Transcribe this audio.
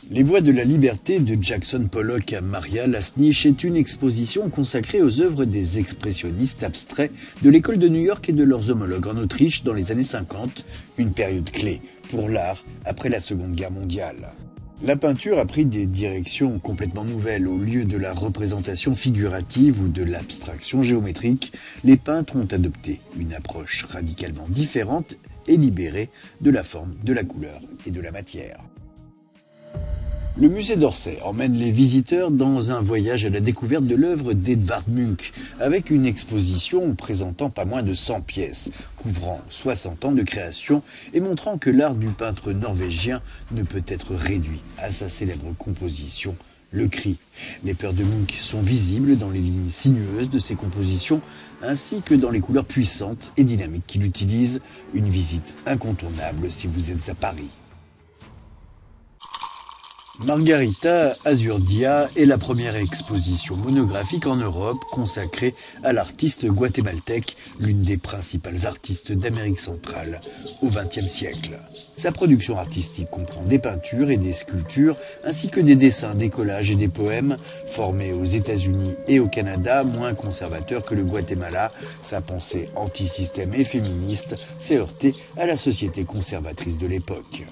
Les Voies de la Liberté de Jackson Pollock à Maria Lasniche est une exposition consacrée aux œuvres des expressionnistes abstraits de l'école de New York et de leurs homologues en Autriche dans les années 50, une période clé pour l'art après la Seconde Guerre mondiale. La peinture a pris des directions complètement nouvelles. Au lieu de la représentation figurative ou de l'abstraction géométrique, les peintres ont adopté une approche radicalement différente et libérée de la forme, de la couleur et de la matière. Le musée d'Orsay emmène les visiteurs dans un voyage à la découverte de l'œuvre d'Edvard Munch, avec une exposition présentant pas moins de 100 pièces, couvrant 60 ans de création et montrant que l'art du peintre norvégien ne peut être réduit à sa célèbre composition, le cri. Les peurs de Munch sont visibles dans les lignes sinueuses de ses compositions, ainsi que dans les couleurs puissantes et dynamiques qu'il utilise, une visite incontournable si vous êtes à Paris. Margarita Azurdia est la première exposition monographique en Europe consacrée à l'artiste guatémaltèque, l'une des principales artistes d'Amérique centrale au XXe siècle. Sa production artistique comprend des peintures et des sculptures, ainsi que des dessins, des collages et des poèmes. Formé aux États-Unis et au Canada, moins conservateur que le Guatemala, sa pensée anti-système et féministe s'est heurtée à la société conservatrice de l'époque.